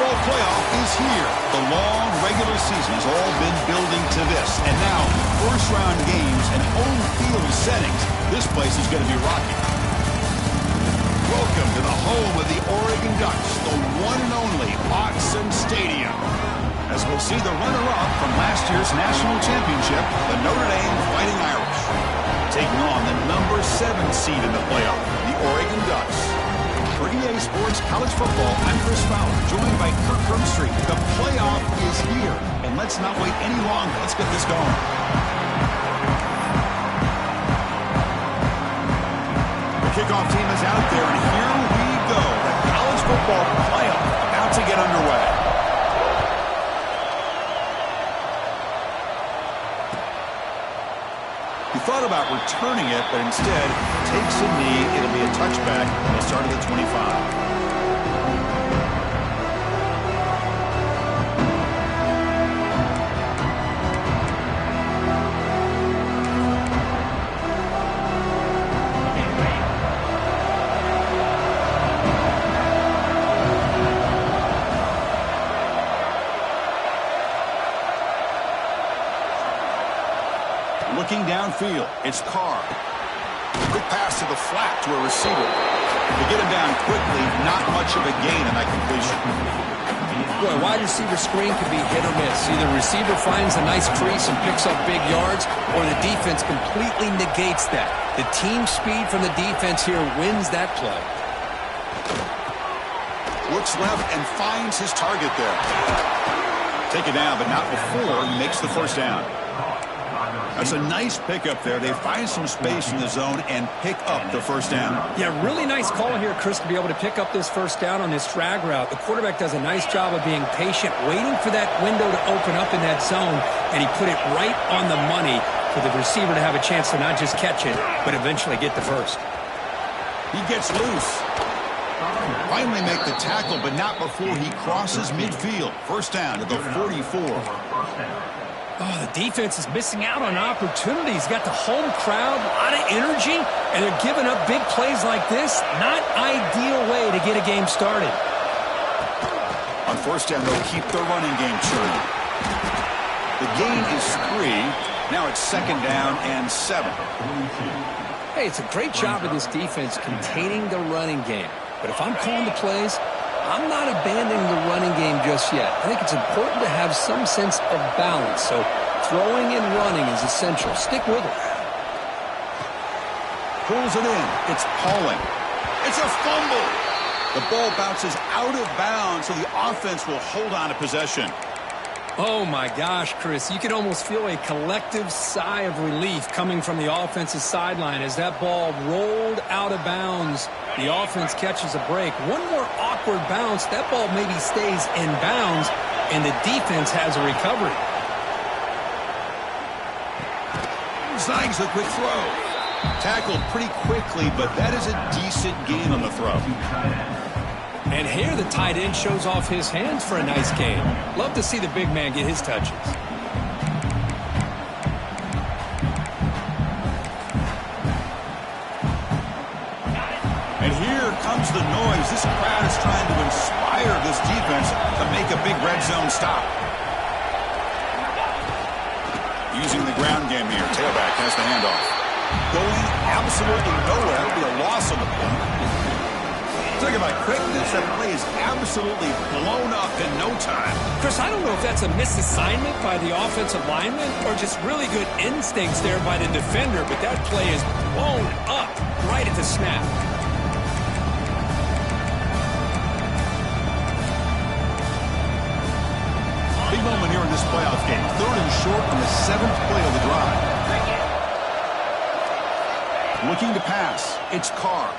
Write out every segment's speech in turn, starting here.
football playoff is here. The long regular season has all been building to this. And now, first-round games and home field settings. This place is going to be rocking. Welcome to the home of the Oregon Ducks, the one and only Autzen Stadium. As we'll see the runner-up from last year's national championship, the Notre Dame Fighting Irish, taking on the number 7 seed in the playoff, the Oregon Ducks. For EA Sports College Football, I'm Chris Fowler, joined by Kirk Herbstreit. The playoff is here, and let's not wait any longer. Let's get this going. The kickoff team is out there, and here we go. The college football playoff about to get underway. He thought about returning it, but instead takes a knee. It'll be a touchback, and he'll start at the 25. Looking downfield, it's Carr. Quick pass to the flat to a receiver. To get him down quickly, not much of a gain in that completion. Boy, wide receiver screen can be hit or miss. Either the receiver finds a nice crease and picks up big yards, or the defense completely negates that. The team speed from the defense here wins that play. Looks left and finds his target there. Take it down, but not before he makes the first down. That's a nice pickup there. They find some space in the zone and pick up the first down. Yeah, really nice call here, Chris, to be able to pick up this first down on this drag route. The quarterback does a nice job of being patient, waiting for that window to open up in that zone, and he put it right on the money for the receiver to have a chance to not just catch it, but eventually get the first. He gets loose. Finally make the tackle, but not before he crosses midfield. First down to the 44. Oh, the defense is missing out on opportunities. Got the home crowd, a lot of energy, and they're giving up big plays like this. Not ideal way to get a game started. On first down, they'll keep the running game churning. The gain is 3. Now it's second down and 7. Hey, it's a great job of this defense containing the running game. But if I'm calling the plays, I'm not abandoning the running game just yet. I think it's important to have some sense of balance. So throwing and running is essential. Stick with it. Pulls it in. It's Pauling. It's a fumble. The ball bounces out of bounds, so the offense will hold on to possession. Oh, my gosh, Chris. You can almost feel a collective sigh of relief coming from the offensive sideline as that ball rolled out of bounds. The offense catches a break. One more awkward bounce. That ball maybe stays in bounds, and the defense has a recovery. Zags a quick throw. Tackled pretty quickly, but that is a decent gain on the throw. And here the tight end shows off his hands for a nice gain. Love to see the big man get his touches. And here comes the noise. This crowd is trying to inspire this defense to make a big red zone stop. Using the ground game here. Tailback has the handoff. Going absolutely nowhere. It'll be a loss on the play. Talk about quickness. That play is absolutely blown up in no time. Chris, I don't know if that's a misassignment by the offensive lineman or just really good instincts there by the defender, but that play is blown up right at the snap. Big moment here in this playoff game. 3rd and short on the 7th play of the drive. Looking to pass. It's Carr.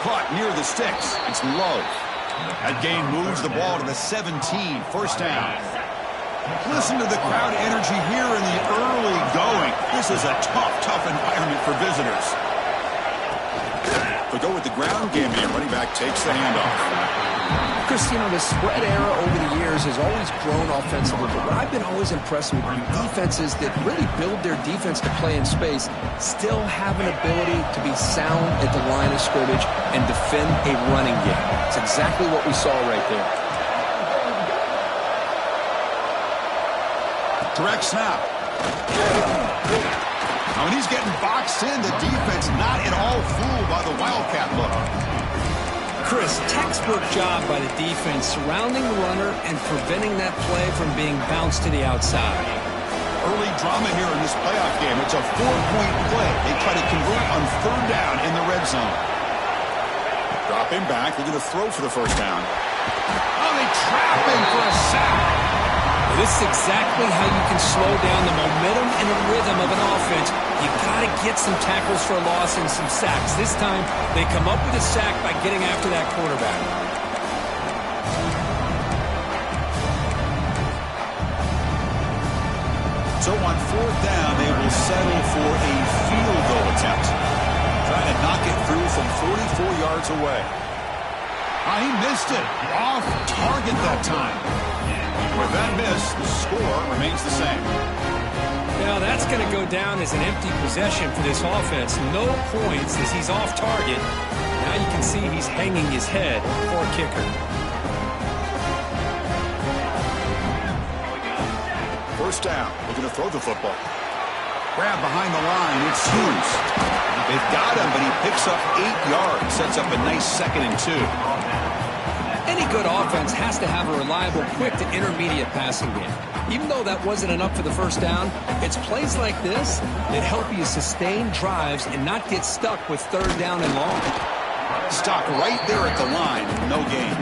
Caught near the sticks. It's Love. That gain moves the ball to the 17. First down. Listen to the crowd energy here in the early going. This is a tough environment for visitors. They'll go with the ground game here. Running back takes the handoff. Chris, you know, the spread era over the years has always grown offensively, but what I've been always impressed with defenses that really build their defense to play in space still have an ability to be sound at the line of scrimmage and defend a running game. It's exactly what we saw right there. Direct snap. Now, when he's getting boxed in, the defense not at all fooled by the Wildcat look. Chris, textbook job by the defense surrounding the runner and preventing that play from being bounced to the outside. Early drama here in this playoff game. It's a 4-point play. They try to convert on 3rd down in the red zone. Drop him back. They're going to throw for the 1st down. Oh, they trap him for a sack. This is exactly how you can slow down the momentum and the rhythm of an offense. You got to get some tackles for a loss and some sacks. This time, they come up with a sack by getting after that quarterback. So on 4th down, they will settle for a field goal attempt. Trying to knock it through from 44 yards away. He missed it. Off target that time. With that miss, the score remains the same. Now that's going to go down as an empty possession for this offense. No points as he's off target. Now you can see he's hanging his head. Poor kicker. 1st down. Looking to throw the football. Grab behind the line. It's Hughes. They've got him, but he picks up 8 yards. Sets up a nice 2nd and 2. Any good offense has to have a reliable, quick to intermediate passing game. Even though that wasn't enough for the 1st down, it's plays like this that help you sustain drives and not get stuck with 3rd down and long. Stop right there at the line. No gain.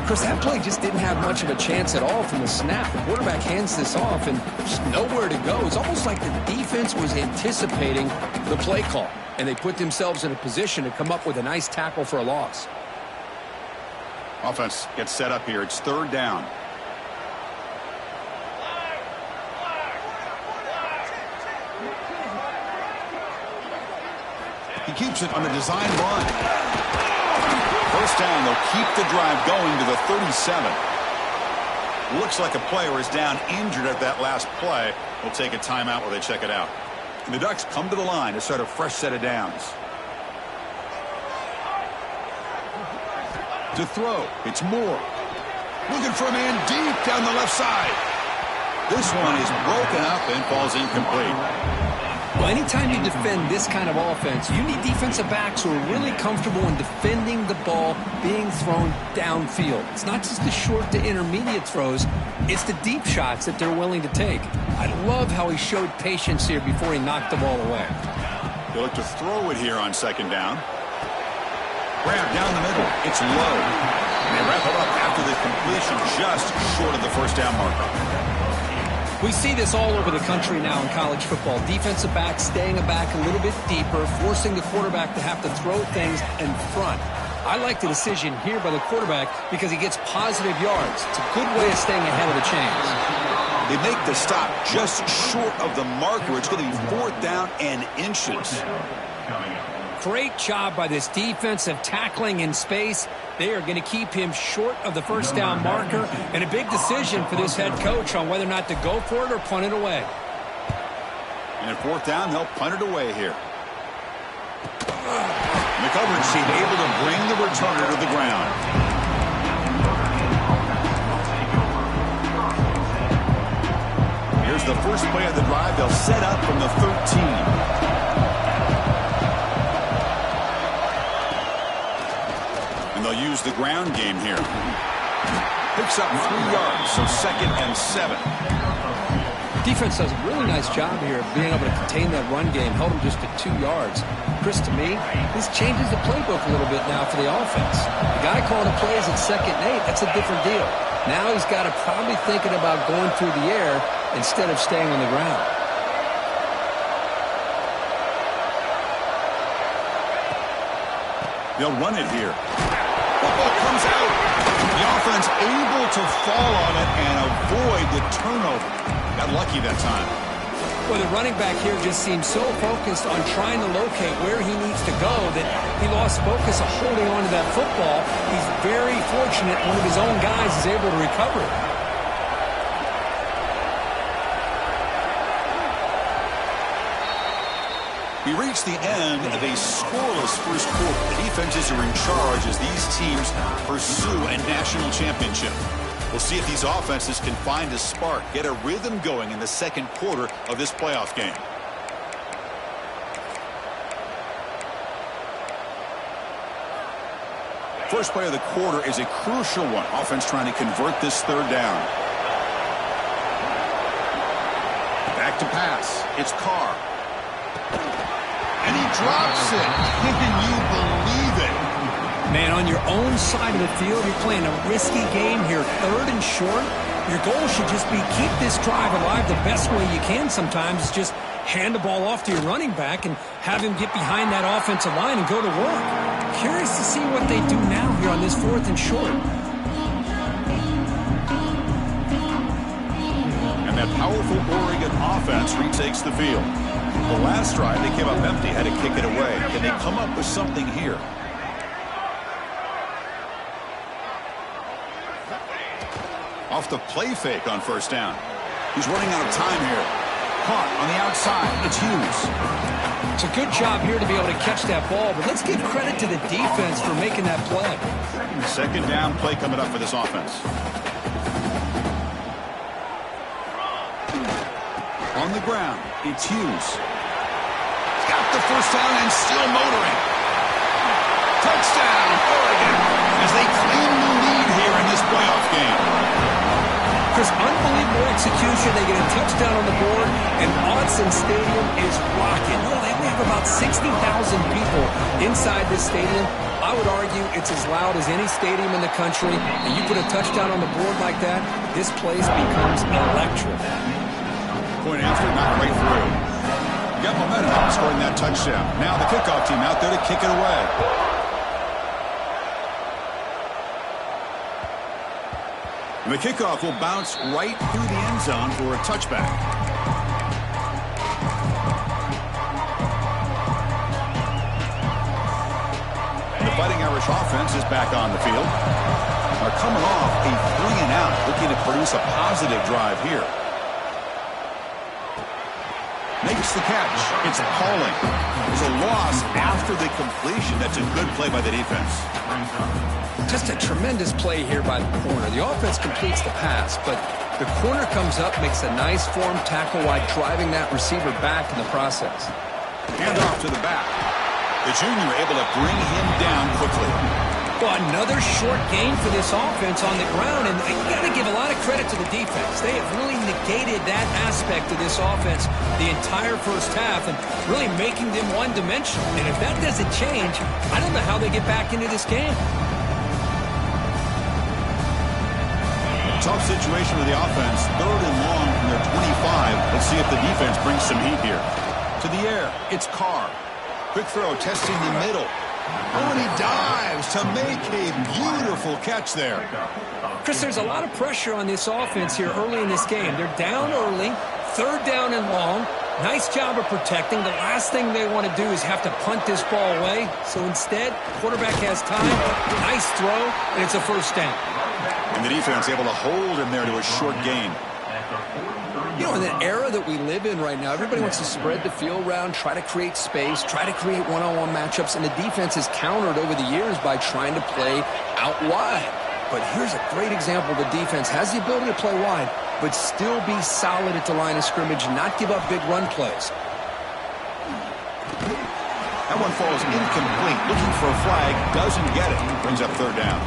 Chris, that play just didn't have much of a chance at all from the snap. The quarterback hands this off and just nowhere to go. It's almost like the defense was anticipating the play call, and they put themselves in a position to come up with a nice tackle for a loss. Offense gets set up here. It's 3rd down. He keeps it on the design run. 1st down, they'll keep the drive going to the 37. Looks like a player is down injured at that last play. We'll take a timeout while they check it out. And the Ducks come to the line to start a fresh set of downs. To throw, it's Moore. Looking for a man deep down the left side. This one is broken up and falls incomplete. Well, anytime you defend this kind of offense, you need defensive backs who are really comfortable in defending the ball being thrown downfield. It's not just the short to intermediate throws, it's the deep shots that they're willing to take. I love how he showed patience here before he knocked the ball away. They look to throw it here on 2nd down. Grab down the middle. It's low. And they wrap it up after the completion just short of the 1st down marker. We see this all over the country now in college football. Defensive backs staying back a little bit deeper, forcing the quarterback to have to throw things in front. I like the decision here by the quarterback because he gets positive yards. It's a good way of staying ahead of the chains. They make the stop just short of the marker. It's going to be 4th down and inches. Great job by this defense of tackling in space. They are going to keep him short of the 1st down marker, and a big decision for this head coach on whether or not to go for it or punt it away. And at 4th down, they'll punt it away here. And the coverage team able to bring the returner to the ground. Here's the first play of the drive. They'll set up from the 13. They'll use the ground game here. Picks up 3 yards, so 2nd and 7. Defense does a really nice job here of being able to contain that run game, held them just to 2 yards. Chris, to me, this changes the playbook a little bit now for the offense. The guy calling the plays at 2nd and 8, that's a different deal. Now he's got to probably thinking about going through the air instead of staying on the ground. They'll run it here. Football comes out. The offense able to fall on it and avoid the turnover. Got lucky that time. Well, the running back here just seems so focused on trying to locate where he needs to go that he lost focus of holding on to that football. He's very fortunate one of his own guys is able to recover it. We reach the end of a scoreless first quarter. The defenses are in charge as these teams pursue a national championship. We'll see if these offenses can find a spark, get a rhythm going in the second quarter of this playoff game. First play of the quarter is a crucial one. Offense trying to convert this third down. Back to pass. It's Carr. And he drops it. Can you believe it? Man, on your own side of the field, you're playing a risky game here, third and short. Your goal should just be keep this drive alive the best way you can sometimes. Is just hand the ball off to your running back and have him get behind that offensive line and go to work. Curious to see what they do now here on this fourth and short. And that powerful Oregon offense retakes the field. The last drive, they came up empty, had to kick it away. Can they come up with something here? Off the play fake on first down. He's running out of time here. Caught on the outside. It's Hughes. It's a good job here to be able to catch that ball, but let's give credit to the defense for making that play. Second down play coming up for this offense. On the ground, it's Hughes. He's got the first down and still motoring. Touchdown, Oregon, as they claim the lead here in this playoff game. Chris, unbelievable execution. They get a touchdown on the board, and Autzen Stadium is rocking. Oh, they have about 60,000 people inside this stadium. I would argue it's as loud as any stadium in the country, and you put a touchdown on the board like that, this place becomes electric. Point after, not right through. Got momentum scoring that touchdown. Now the kickoff team out there to kick it away. The kickoff will bounce right through the end zone for a touchback. The Fighting Irish offense is back on the field. They're coming off a 3-and-out, looking to produce a positive drive here. Makes the catch. It's Pauling. There's a loss after the completion. That's a good play by the defense. Just a tremendous play here by the corner. The offense completes the pass, but the corner comes up, makes a nice form tackle while driving that receiver back in the process. Hand off to the back. The junior able to bring him down quickly. Well, another short gain for this offense on the ground, and you got to give a lot of credit to the defense. They have really negated that aspect of this offense the entire first half and really making them one-dimensional. And if that doesn't change, I don't know how they get back into this game. Tough situation with the offense. Third and long from their 25. Let's see if the defense brings some heat here. To the air, it's Carr. Quick throw, testing the middle. Oh, and he dives to make a beautiful catch there. Chris, there's a lot of pressure on this offense here early in this game. They're down early, third down and long. Nice job of protecting. The last thing they want to do is have to punt this ball away. So instead, quarterback has time. Nice throw, and it's a first down. And the defense able to hold him there to a short gain. You know, in the era that we live in right now, everybody wants to spread the field around, try to create space, try to create one-on-one matchups, and the defense has countered over the years by trying to play out wide. But here's a great example. The defense has the ability to play wide, but still be solid at the line of scrimmage, not give up big run plays. That one falls incomplete. Looking for a flag, doesn't get it. Brings up third down.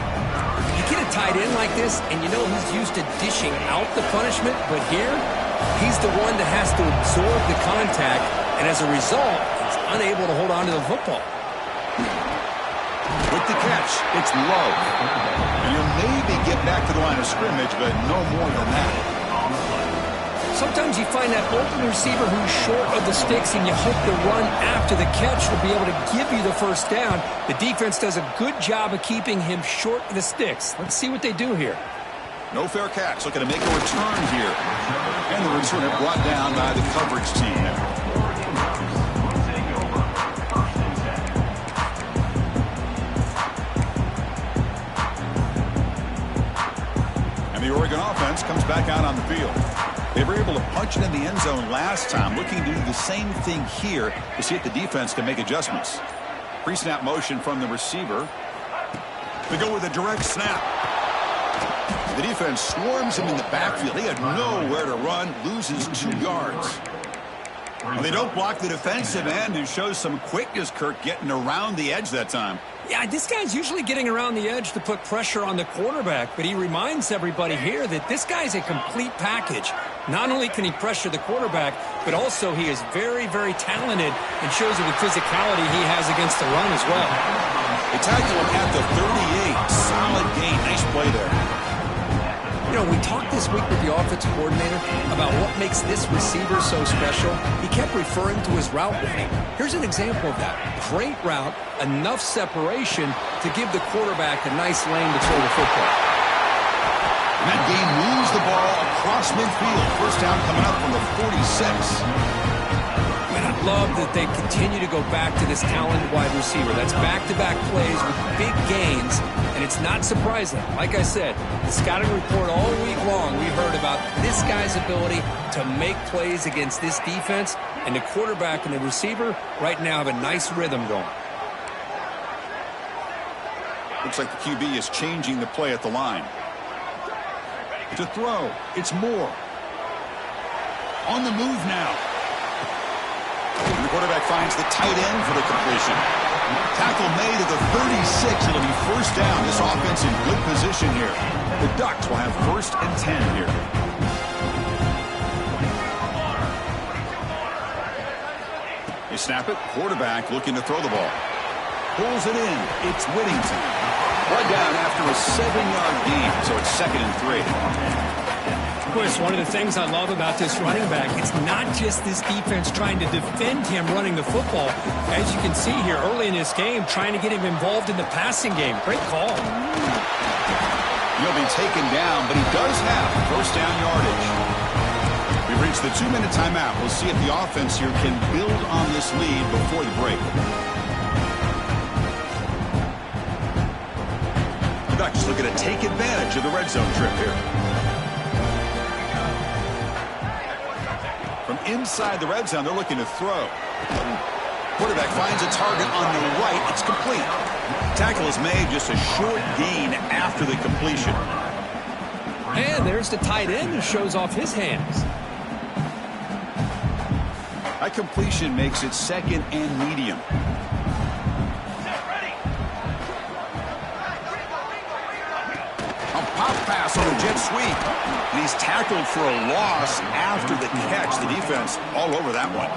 You get a tight end like this, and you know he's used to dishing out the punishment, but here, he's the one that has to absorb the contact, and as a result, he's unable to hold on to the football. With the catch, it's Love. And he'll maybe get back to the line of scrimmage, but no more than that. Sometimes you find that open receiver who's short of the sticks, and you hope the run after the catch will be able to give you the first down. The defense does a good job of keeping him short of the sticks. Let's see what they do here. No fair catch. Looking to make a return here. And the returner brought down by the coverage team there. And the Oregon offense comes back out on the field. They were able to punch it in the end zone last time. Looking to do the same thing here to see if the defense can make adjustments. Pre-snap motion from the receiver. They go with a direct snap. The defense swarms him in the backfield. He had nowhere to run, loses 2 yards. Well, they don't block the defensive end, who shows some quickness, Kirk, getting around the edge that time. Yeah, this guy's usually getting around the edge to put pressure on the quarterback, but he reminds everybody here that this guy's a complete package. Not only can he pressure the quarterback, but also he is very, very talented and shows you the physicality he has against the run as well. They tackle him at the 38. Solid gain. Nice play there. You know, we talked this week with the offensive coordinator about what makes this receiver so special. He kept referring to his route running. Here's an example of that. Great route, enough separation to give the quarterback a nice lane to throw the football. And that game moves the ball across midfield. First down coming up from the 46. And I love that they continue to go back to this talented wide receiver. That's back-to-back plays with big gains, and it's not surprising. Like I said, the scouting report all week long, we heard about this guy's ability to make plays against this defense, and the quarterback and the receiver right now have a nice rhythm going. Looks like the QB is changing the play at the line. To throw, it's Moore. On the move now. And the quarterback finds the tight end for the completion. Tackle made at the 36. It'll be first down. This offense in good position here. The Ducks will have 1st and 10 here. They snap it. Quarterback looking to throw the ball. Pulls it in. It's Whittington. Brought down after a 7-yard gain, so it's 2nd and 3. Chris, one of the things I love about this running back, it's not just this defense trying to defend him running the football. As you can see here early in this game, trying to get him involved in the passing game. Great call. He'll be taken down, but he does have first down yardage. We've reached the 2-minute timeout. We'll see if the offense here can build on this lead before the break. The Ducks looking to take advantage of the red zone trip here. From inside the red zone, they're looking to throw. Quarterback finds a target on the right. It's complete. Tackle is made, just a short gain after the completion. And there's the tight end who shows off his hands. That completion makes it 2nd and medium. A pop pass on a jet sweep. And he's tackled for a loss after the catch. The defense all over that one.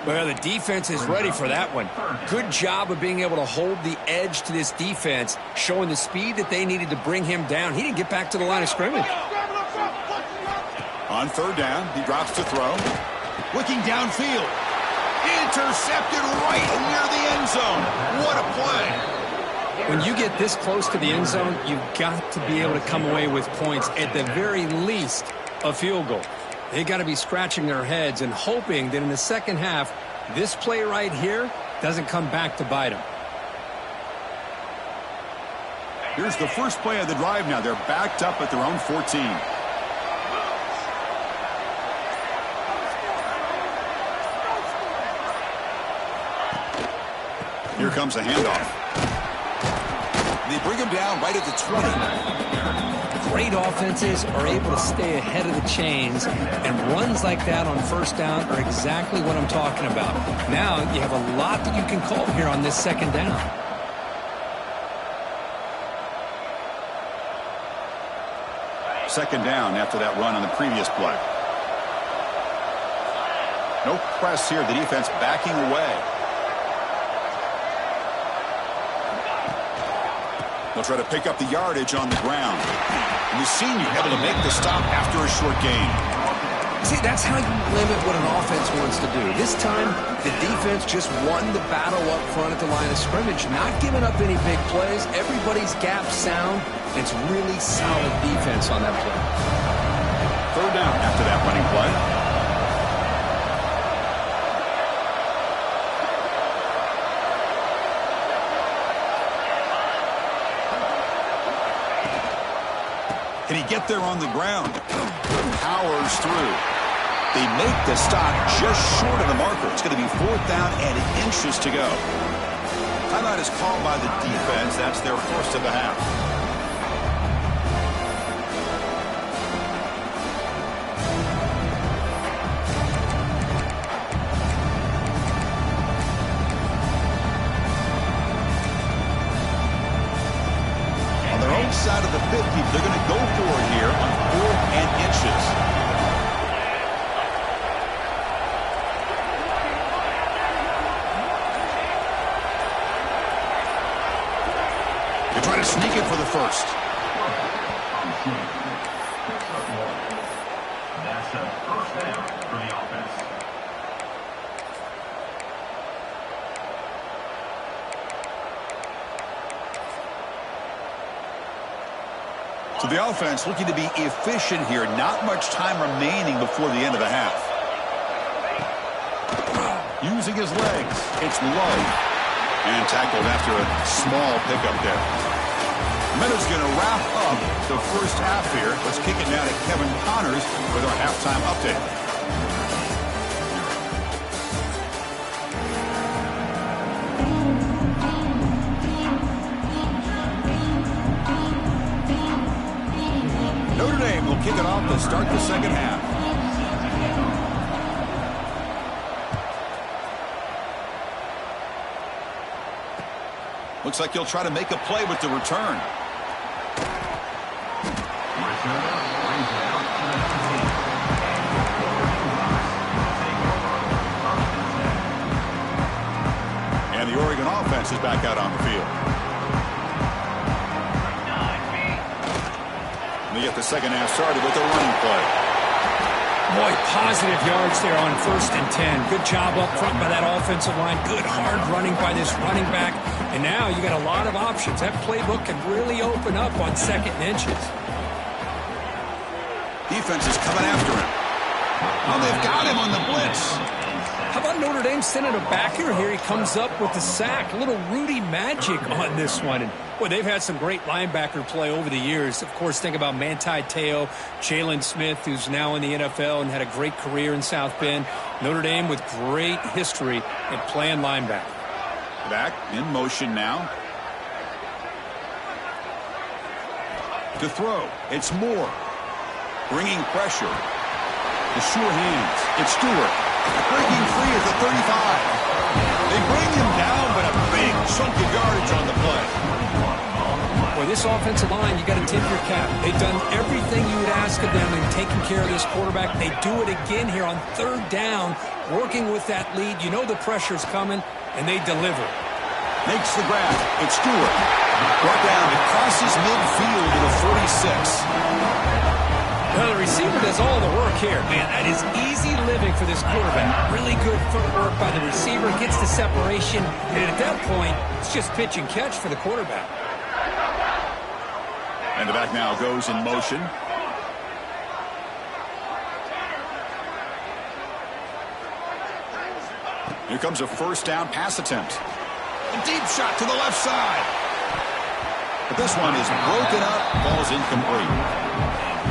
Well, the defense is ready for that one. Good job of being able to hold the edge to this defense, showing the speed that they needed to bring him down. He didn't get back to the line of scrimmage. On 3rd down, he drops to throw. Looking downfield. Intercepted right near the end zone. What a play. When you get this close to the end zone, you've got to be able to come away with points, at the very least, a field goal. They got to be scratching their heads and hoping that in the second half, this play right here doesn't come back to bite them. Here's the first play of the drive now. They're backed up at their own 14. Here comes a handoff. They bring him down right at the 20. Great offenses are able to stay ahead of the chains, and runs like that on first down are exactly what I'm talking about. Now you have a lot that you can call here on this 2nd down. Second down after that run on the previous play. No press here. The defense backing away. They'll try to pick up the yardage on the ground. And the senior able to make the stop after a short gain. See, that's how you limit what an offense wants to do. This time, the defense just won the battle up front at the line of scrimmage, not giving up any big plays. Everybody's gap sound. It's really solid defense on that play. Third down after that running play. Can he get there on the ground? Powers through. They make the stop just short of the marker. It's going to be 4th down and inches to go. Timeout is called by the defense. That's their first of the half. Side of the 50, they're going to go for it here on 4th and inches. They try to sneak it for the first. That's a first down for the offense. So the offense looking to be efficient here. Not much time remaining before the end of the half. Using his legs. It's low. And tackled after a small pickup there. Meadows going to wrap up the first half here. Let's kick it now to Kevin Connors with our halftime update. Notre Dame will kick it off to start the second half. Looks like he'll try to make a play with the return. And the Oregon offense is back out on the field. They get the second half started with a running play. Boy, positive yards there on 1st and 10. Good job up front by that offensive line. Good hard running by this running back. And now you got a lot of options. That playbook can really open up on 2nd and inches. Defense is coming after him. Oh, they've got him on the blitz. How about Notre Dame sending a backer here? He comes up with the sack. A little Rudy magic on this one. And boy, they've had some great linebacker play over the years. Of course, think about Manti Te'o, Jalen Smith, who's now in the NFL and had a great career in South Bend. Notre Dame with great history in playing linebacker. Back in motion now. To throw. It's Moore. Bringing pressure. The sure hands. It's Stewart. Breaking free at the 35. They bring him down, but a big chunk of yardage on the play. Boy, this offensive line, you got to tip your cap. They've done everything you would ask of them in taking care of this quarterback. They do it again here on 3rd down, working with that lead. You know the pressure's coming, and they deliver. Makes the grab. It's Stewart. Brought down. It crosses midfield to the 46. Well, the receiver does all the work here. Man, that is easy living for this quarterback. Really good footwork by the receiver. Gets the separation. And at that point, it's just pitch and catch for the quarterback. And the back now goes in motion. Here comes a 1st down pass attempt. A deep shot to the left side. But this one is broken up. Ball's incomplete.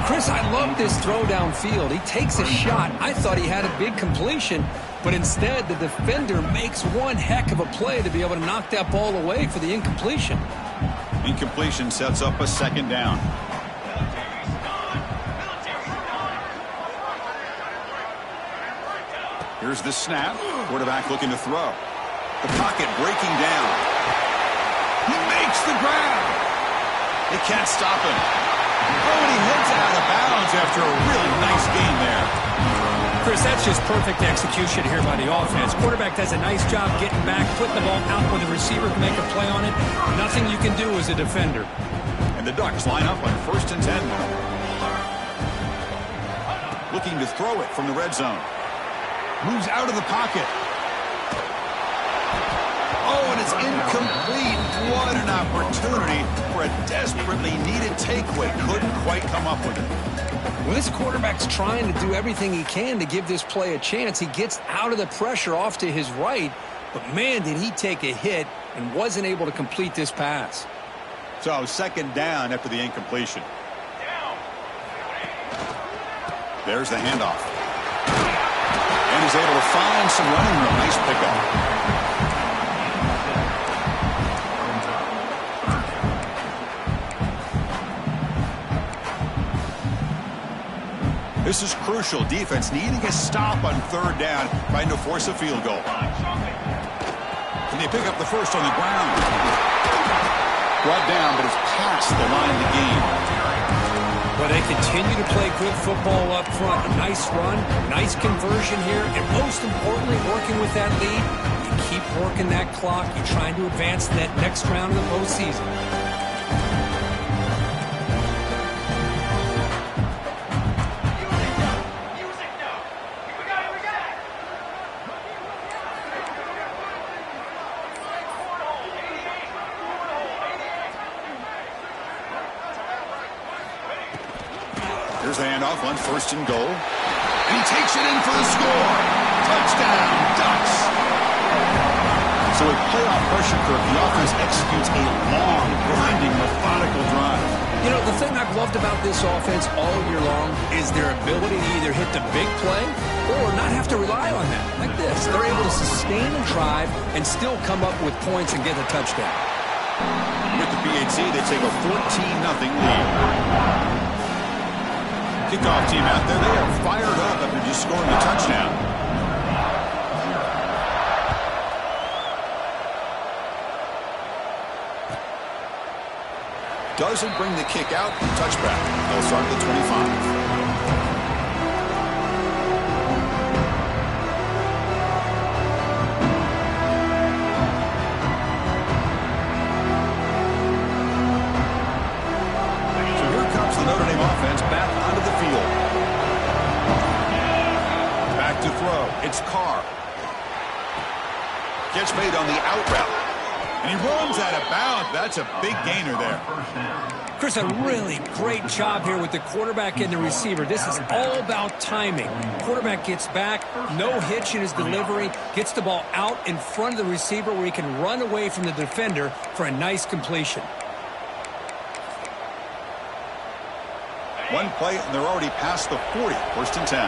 Chris, I love this throw downfield. He takes a shot. I thought he had a big completion, but instead the defender makes one heck of a play to be able to knock that ball away for the incompletion. Incompletion sets up a 2nd down. Here's the snap. Quarterback looking to throw. The pocket breaking down. He makes the grab. They can't stop him. Oh, and he heads out of bounds after a really nice game there. Chris, that's just perfect execution here by the offense. Quarterback does a nice job getting back, putting the ball out where the receiver can make a play on it. Nothing you can do as a defender. And the Ducks line up on 1st and 10. Looking looking to throw it from the red zone. Moves out of the pocket. Oh, and it's incomplete. What an opportunity for a desperately needed takeaway. Couldn't quite come up with it. Well, this quarterback's trying to do everything he can to give this play a chance. He gets out of the pressure off to his right, but man, did he take a hit and wasn't able to complete this pass. So second down after the incompletion. There's the handoff. And he's able to find some running room. Nice pickup. This is crucial. Defense needing a stop on third down, trying to force a field goal. Can they pick up the first on the ground? Brought down, but it's past the line of the game. Well, they continue to play good football up front. A nice run, nice conversion here, and most importantly, working with that lead, you keep working that clock. You're trying to advance to that next round of the postseason. Here's the handoff on first and goal. And he takes it in for the score. Touchdown, Ducks. So with playoff pressure curve, the offense executes a long, grinding, methodical drive. You know, the thing I've loved about this offense all year long is their ability to either hit the big play or not have to rely on that. Like this, they're able to sustain a drive and still come up with points and get a touchdown. With the PAT, they take a 14-0 lead. Kickoff team out there, they are fired up after just scoring a touchdown. Doesn't bring the kick out, touchback. They'll start at the 25. Notre Dame offense back onto the field. Back to throw. It's Carr. Gets made on the out route. And he runs out of bounds. That's a big gainer there. Chris, a really great job here with the quarterback and the receiver. This is all about timing. Quarterback gets back, no hitch in his delivery, gets the ball out in front of the receiver where he can run away from the defender for a nice completion. One play, and they're already past the 40. First and 10.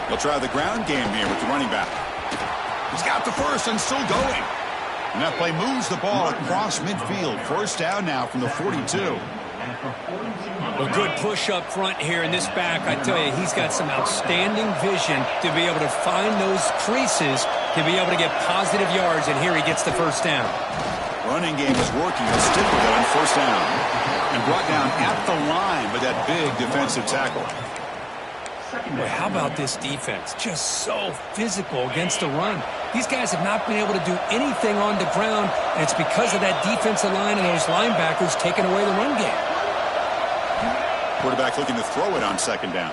They'll try the ground game here with the running back. He's got the first and still going. And that play moves the ball across midfield. First down now from the 42. A good push up front here in this back. I tell you, he's got some outstanding vision to be able to find those creases, to be able to get positive yards, and here he gets the first down. Running game is working. He'll stick with it on first down. And brought down at the line with that big defensive tackle. Boy, how about this defense? Just so physical against the run. These guys have not been able to do anything on the ground, and it's because of that defensive line and those linebackers taking away the run game. Quarterback looking to throw it on second down.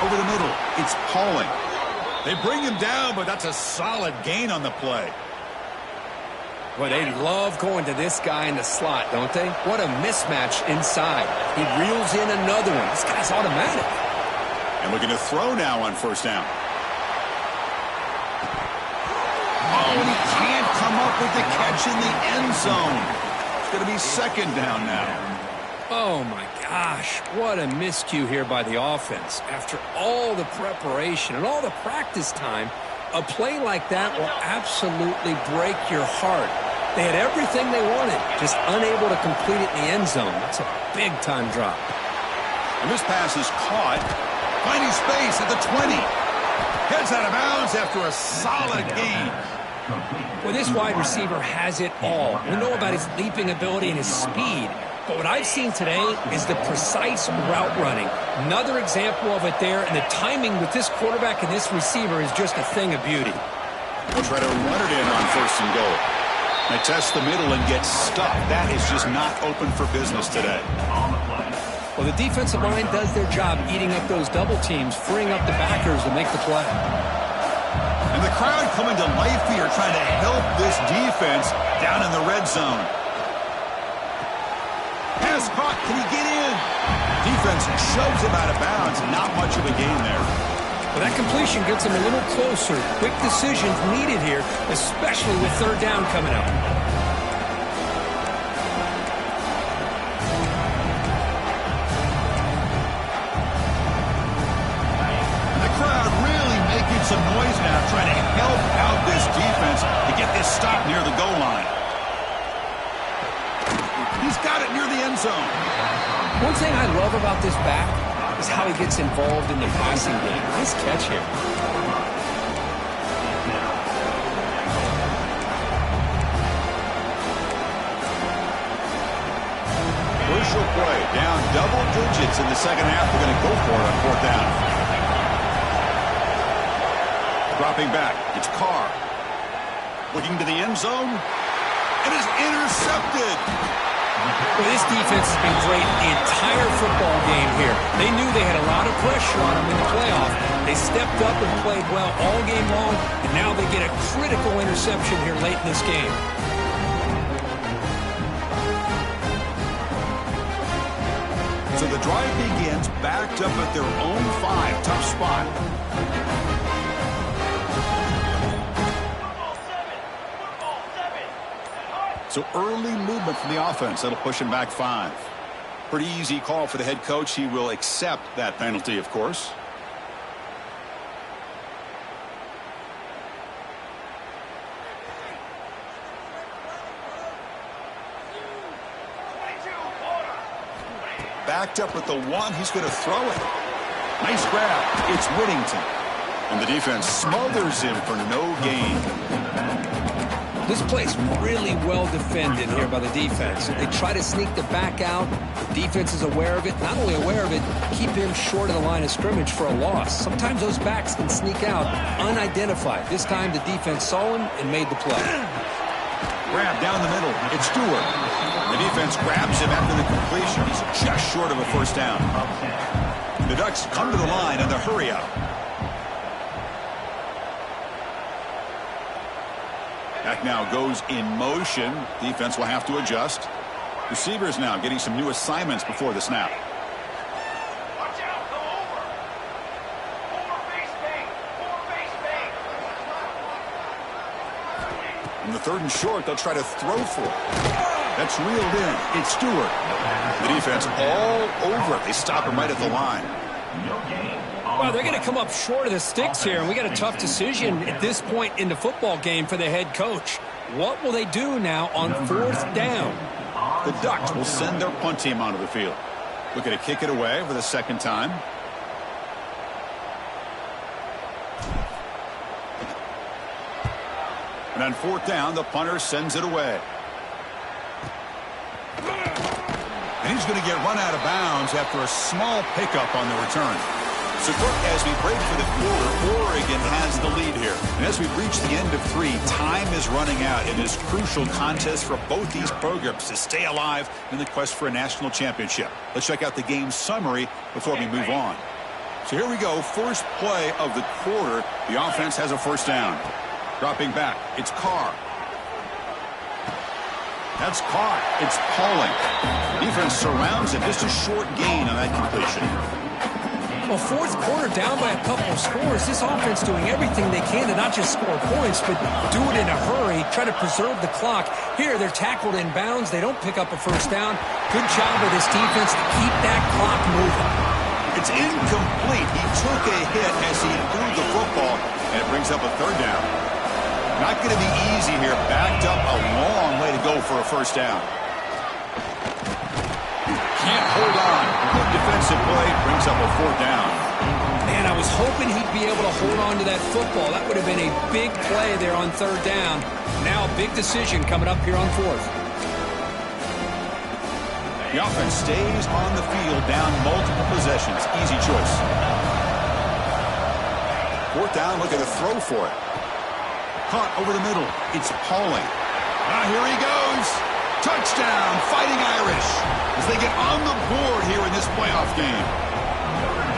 Over the middle. It's Pauling. They bring him down, but that's a solid gain on the play. Well, they love going to this guy in the slot, don't they? What a mismatch inside. He reels in another one. This guy's automatic. And looking to throw now on first down. Oh, and he can't come up with the catch in the end zone. It's going to be second down now. Oh, my gosh. What a miscue here by the offense. After all the preparation and all the practice time, a play like that will absolutely break your heart. They had everything they wanted, just unable to complete it in the end zone. That's a big-time drop. And this pass is caught. Finding space at the 20. Heads out of bounds after a solid gain. Well, this wide receiver has it all. We know about his leaping ability and his speed. But what I've seen today is the precise route running. Another example of it there, and the timing with this quarterback and this receiver is just a thing of beauty. We'll try to run it in on first and goal. They test the middle and get stuck. That is just not open for business today. Well, the defensive line does their job eating up those double teams, freeing up the backers to make the play. And the crowd coming to life here, trying to help this defense down in the red zone. Pass caught. Can he get in? Defense shoves him out of bounds. Not much of a gain there. Well, that completion gets him a little closer. Quick decisions needed here, especially with third down coming up. Some noise now, trying to help out this defense to get this stop near the goal line. He's got it near the end zone. One thing I love about this back is how he gets involved in the passing game. Nice catch here. Crucial play, down double digits in the second half. They're going to go for it on fourth down. Dropping back, it's Carr. Looking to the end zone. It is intercepted. Well, this defense has been great the entire football game here. They knew they had a lot of pressure on them in the playoff. They stepped up and played well all game long, and now they get a critical interception here late in this game. So the drive begins backed up at their own 5. Tough spot. So early movement from the offense. That'll push him back 5. Pretty easy call for the head coach. He will accept that penalty, of course. Backed up at the 1. He's going to throw it. Nice grab. It's Whittington. And the defense smothers him for no gain. This play's really well defended here by the defense. They try to sneak the back out. The defense is aware of it. Not only aware of it, keep him short of the line of scrimmage for a loss. Sometimes those backs can sneak out unidentified. This time the defense saw him and made the play. Grab down the middle. It's Stewart. The defense grabs him after the completion. He's just short of a first down. The Ducks come to the line in the hurry up. Back now goes in motion. Defense will have to adjust. Receivers now getting some new assignments before the snap. Watch out, go over. In the 3rd and short, they'll try to throw for it. That's reeled in. It's Stewart. The defense all over it. They stop him right at the line. Well, they're going to come up short of the sticks here, and we got a tough decision at this point in the football game for the head coach. What will they do now on 4th down? The Ducks will send their punt team onto the field. Looking to kick it away for the 2nd time. And on 4th down, the punter sends it away. And he's going to get run out of bounds after a small pickup on the return. So, Brooke, as we break for the quarter, Oregon has the lead here. And as we reach the end of 3, time is running out in this crucial contest for both these programs to stay alive in the quest for a national championship. Let's check out the game summary before we move on. So here we go. First play of the quarter. The offense has a first down. Dropping back. It's Carr. That's caught. It's Pauling. Defense surrounds him. Just a short gain on that completion. Well, 4th quarter down by a couple of scores. This offense doing everything they can to not just score points, but do it in a hurry, try to preserve the clock. Here, they're tackled in bounds. They don't pick up a first down. Good job of this defense to keep that clock moving. It's incomplete. He took a hit as he threw the football, and it brings up a 3rd down. Not going to be easy here. Backed up a long way to go for a first down. Can't hold on. Good defensive play brings up a 4th down. Man, I was hoping he'd be able to hold on to that football. That would have been a big play there on 3rd down. Now a big decision coming up here on 4th. The offense stays on the field down multiple possessions. Easy choice. 4th down, looking to throw for it. Caught over the middle. It's Pauling. Here he goes. Touchdown, Fighting Irish, as they get on the board here in this playoff game.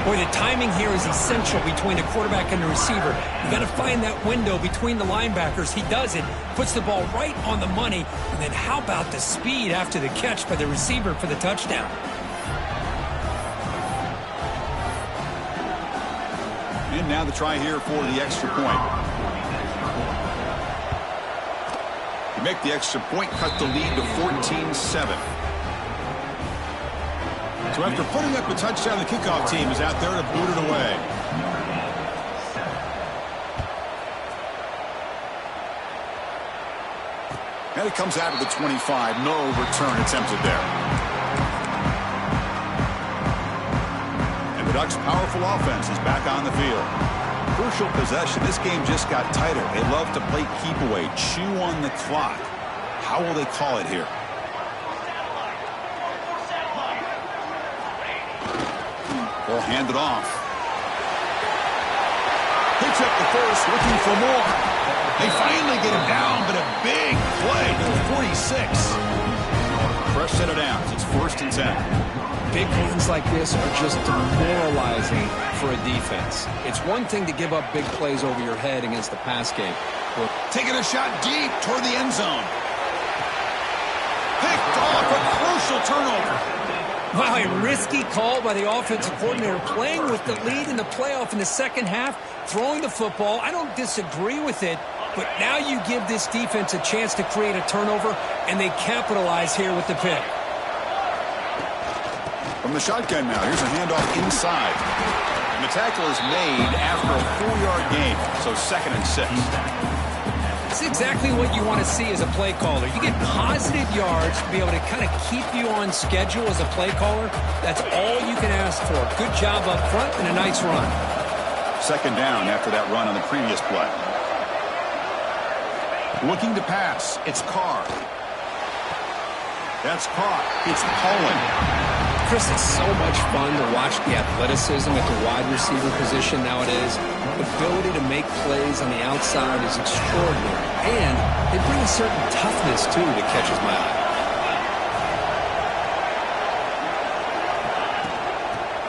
Boy, the timing here is essential between the quarterback and the receiver. You got to find that window between the linebackers. He does it, puts the ball right on the money, and then how about the speed after the catch by the receiver for the touchdown? And now the try here for the extra point. You make the extra point, cut the lead to 14-7. So after putting up a touchdown, the kickoff team is out there to boot it away. And it comes out of the 25. No return attempted there. And the Ducks' powerful offense is back on the field. Crucial possession. This game just got tighter. They love to play keep away, chew on the clock. How will they call it here? Ball handed off. Picks up the first, looking for more. They finally get him down, but a big play to the 46. Fresh set of downs. It's 1st and 10. Big runs like this are just demoralizing for a defense. It's one thing to give up big plays over your head against the pass game. Taking a shot deep toward the end zone. Picked off, a crucial turnover. Wow, a risky call by the offensive coordinator, playing with the lead in the playoff in the second half, throwing the football. I don't disagree with it, but now you give this defense a chance to create a turnover, and they capitalize here with the pick. From the shotgun now, here's a handoff inside. And the tackle is made after a 4-yard gain, so 2nd and 6. It's exactly what you want to see as a play caller. You get positive yards to be able to kind of keep you on schedule as a play caller. That's all you can ask for. Good job up front and a nice run. 2nd down after that run on the previous play. Looking to pass. It's Carr. That's caught. It's Poland. Chris, it's so much fun to watch the athleticism at the wide receiver position nowadays. The ability to make plays on the outside is extraordinary. And they bring a certain toughness, too, that catches my eye.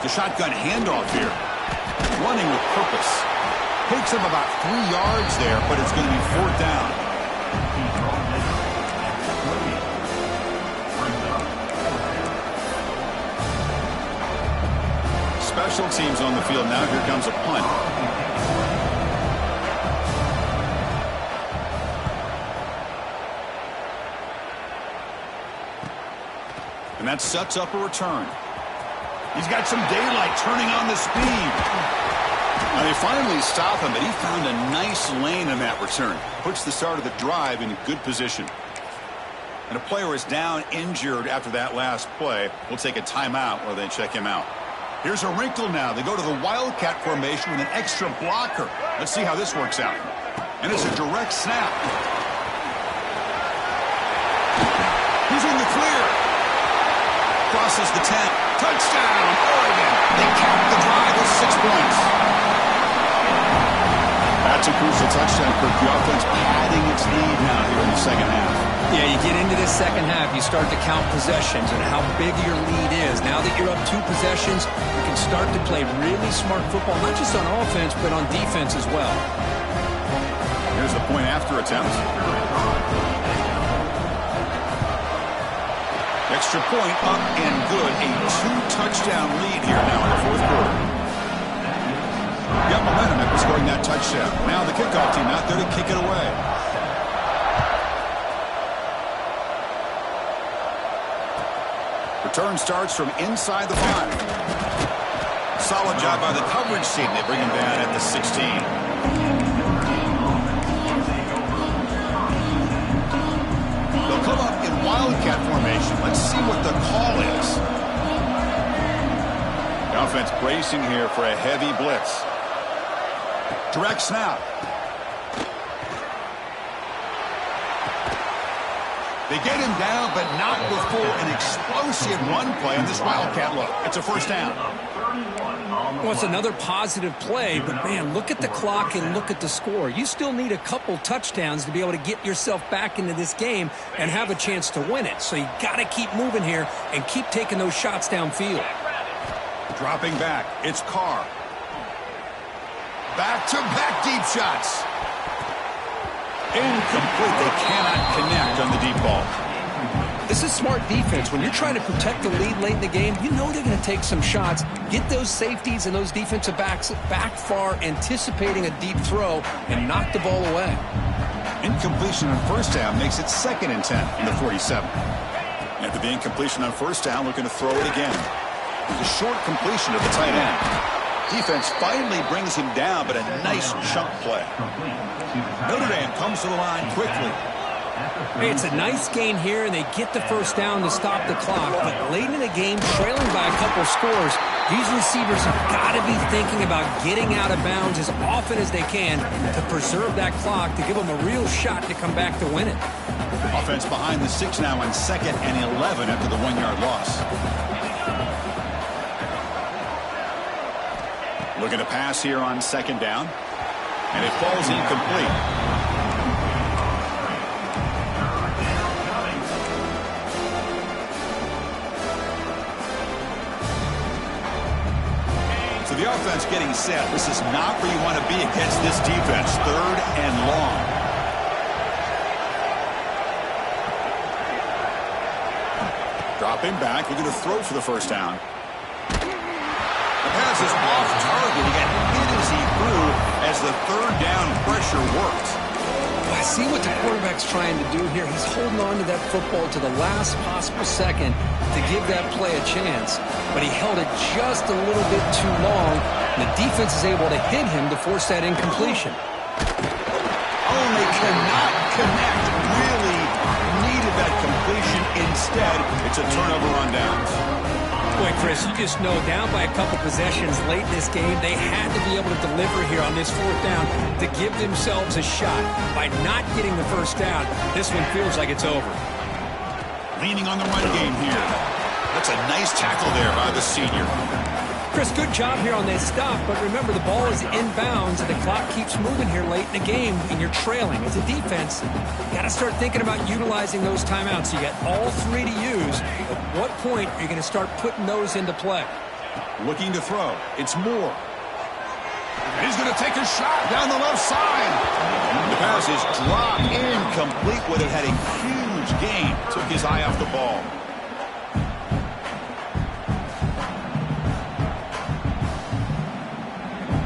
The shotgun handoff here. Running with purpose. Takes up about 3 yards there, but it's going to be 4th down. Special teams on the field now. Here comes a punt. And that sets up a return. He's got some daylight, turning on the speed. Now they finally stop him, but he found a nice lane in that return. Puts the start of the drive in good position. And a player is down injured after that last play. We'll take a timeout while they check him out. Here's a wrinkle now. They go to the Wildcat formation with an extra blocker. Let's see how this works out. And it's a direct snap. He's in the clear. Crosses the 10. Touchdown, Oregon. They cap the drive with 6 points. That's a crucial touchdown, Kirk. The offense padding its lead now here in the second half. Yeah, you get into this second half, you start to count possessions and how big your lead is. Now that you're up 2 possessions, you can start to play really smart football, not just on offense, but on defense as well. Here's the point after attempt. Extra point up and good. A 2-touchdown lead here now in the 4th quarter. Got momentum after scoring that touchdown. Now the kickoff team out there to kick it away. Return starts from inside the 5. Solid job by the coverage team. They bring him down at the 16. They'll come up in Wildcat formation. Let's see what the call is. The offense bracing here for a heavy blitz. Direct snap. They get him down, but not before an explosive associate run play on this Wildcat look. It's a first down. Well, it's another positive play, but, man, look at the clock and look at the score. You still need a couple touchdowns to be able to get yourself back into this game and have a chance to win it. So you got to keep moving here and keep taking those shots downfield. Dropping back, it's Carr. Back-to-back deep shots. Incomplete. They cannot connect on the deep ball. This is smart defense. When you're trying to protect the lead late in the game, you know they're going to take some shots, get those safeties and those defensive backs back far, anticipating a deep throw, and knock the ball away. Incompletion on first down makes it 2nd and 10 in the 47. After the incompletion on first down, looking to throw it again. The short completion of the tight end. Defense finally brings him down, but a nice chunk play. Notre Dame comes to the line quickly. Hey, it's a nice gain here, and they get the first down to stop the clock. But late in the game, trailing by a couple scores, these receivers have got to be thinking about getting out of bounds as often as they can to preserve that clock, to give them a real shot to come back to win it. Offense behind the 6 now on 2nd and 11 after the 1-yard loss. Looking to pass here on 2nd down, and it falls incomplete. So the offense getting set. This is not where you want to be against this defense. 3rd and long. Dropping back. We're going to throw for the first down. The pass is off target. He got hit as he threw as the 3rd down pressure worked. I see what the quarterback's trying to do here. He's holding on to that football to the last possible second to give that play a chance, but he held it just a little bit too long. And the defense is able to hit him to force that incompletion. Oh, they cannot connect. Really needed that completion. Instead, it's a turnover on downs. Boy, Chris, you just know down by a couple possessions late in this game, they had to be able to deliver here on this 4th down to give themselves a shot. By not getting the first down, this one feels like it's over. Leaning on the run game here. That's a nice tackle there by the senior. Chris, good job here on that stop, but remember the ball is inbounds and the clock keeps moving here late in the game and you're trailing. As a defense, you got to start thinking about utilizing those timeouts. You got all 3 to use. At what point are you going to start putting those into play? Looking to throw. It's Moore. He's going to take a shot down the left side. The pass is dropped incomplete. Would have had a huge gain. Took his eye off the ball.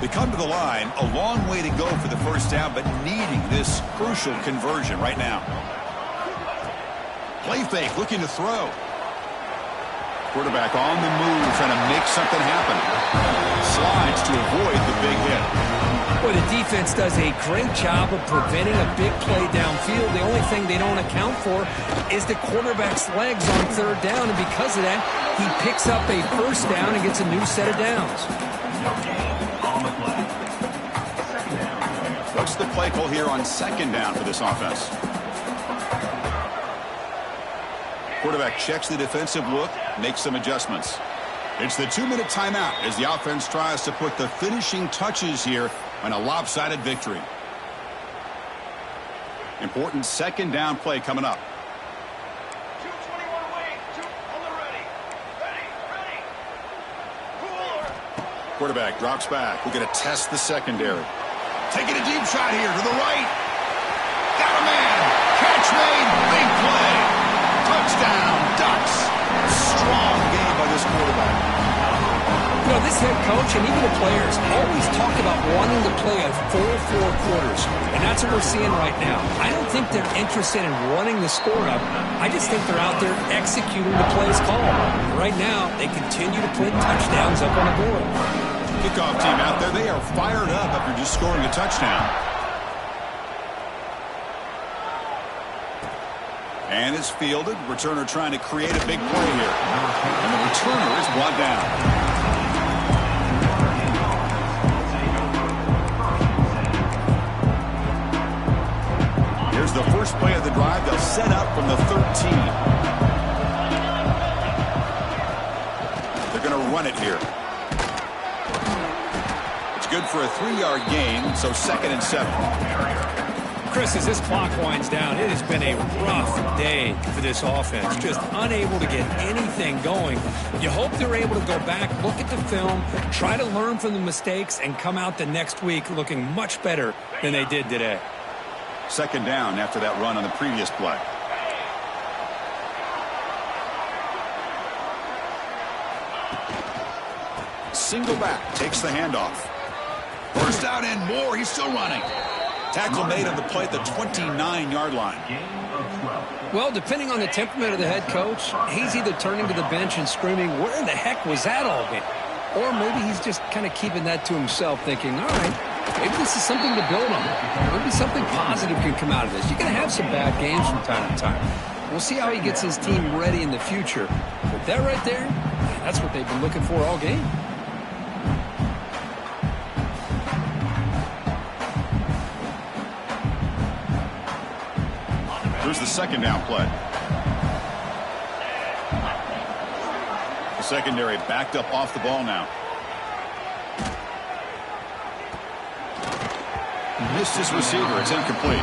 They come to the line, a long way to go for the first down, but needing this crucial conversion right now. Play fake, looking to throw. Quarterback on the move, trying to make something happen. Slides to avoid the big hit. Well, the defense does a great job of preventing a big play downfield. The only thing they don't account for is the quarterback's legs on 3rd down, and because of that, he picks up a first down and gets a new set of downs. What's the play call here on 2nd down for this offense? Quarterback checks the defensive look, makes some adjustments. It's the 2-minute timeout as the offense tries to put the finishing touches here on a lopsided victory. Important 2nd down play coming up. 221 wing, 2 on the ready. Ready. Cooler. Quarterback drops back. We're going to test the secondary. Taking a deep shot here to the right. Got a man. Catch made. Big play. Touchdown. Ducks. Strong game by this quarterback. You know, this head coach and even the players always talk about wanting to play a full 4 quarters, and that's what we're seeing right now. I don't think they're interested in running the score up. I just think they're out there executing the plays called. Right now, they continue to put touchdowns up on the board. Kickoff team out there, they are fired up after just scoring a touchdown. And it's fielded. Returner trying to create a big play here. And the returner is brought down. Here's the first play of the drive. They'll set up from the 13. run it here. It's good for a 3-yard gain, so 2nd and 7. Chris, as this clock winds down, it has been a rough day for this offense. Just unable to get anything going. You hope they're able to go back, look at the film, try to learn from the mistakes, and come out the next week looking much better than they did today. 2nd down after that run on the previous play. Single back, takes the handoff. First down and more, he's still running. Tackle made on the play at the 29-yard line. Well, depending on the temperament of the head coach, he's either turning to the bench and screaming, where in the heck was that all game? Or maybe he's just kind of keeping that to himself, thinking, all right, maybe this is something to build on. Maybe something positive can come out of this. You're going to have some bad games from time to time. We'll see how he gets his team ready in the future. But that right there, that's what they've been looking for all game. Here's the 2nd down play. The secondary backed up off the ball now. Missed his receiver. It's incomplete.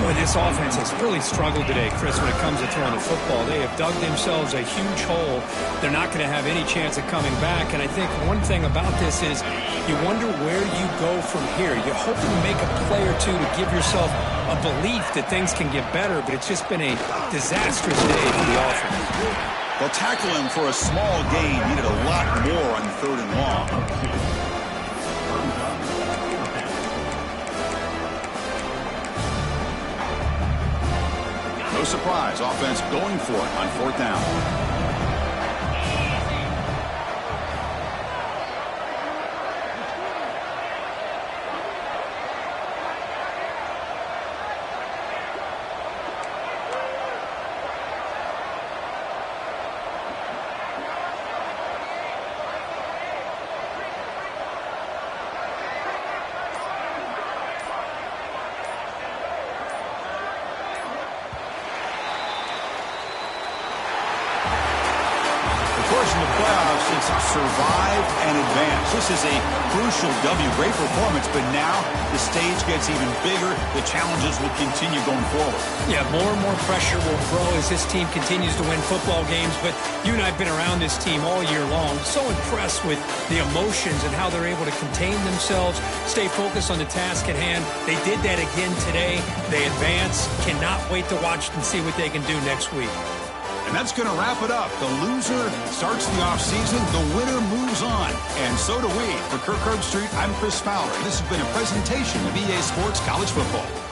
Boy, this offense has really struggled today, Chris, when it comes to throwing the football. They have dug themselves a huge hole. They're not going to have any chance of coming back. And I think one thing about this is you wonder where you go from here. You hope to make a play or two to give yourself a belief that things can get better, but it's just been a disastrous day for the offense. They'll tackle him for a small gain. Needed a lot more on 3rd and long. No surprise, offense going for it on 4th down. In the playoffs, it's survive and advance. This is a crucial W. Great performance, but now the stage gets even bigger. The challenges will continue going forward. Yeah, more and more pressure will grow as this team continues to win football games, but you and I have been around this team all year long. So impressed with the emotions and how they're able to contain themselves, stay focused on the task at hand. They did that again today. They advance. Cannot wait to watch and see what they can do next week. And that's going to wrap it up. The loser starts the offseason. The winner moves on. And so do we. For Kirk Herbstreit, I'm Chris Fowler. This has been a presentation of EA Sports College Football.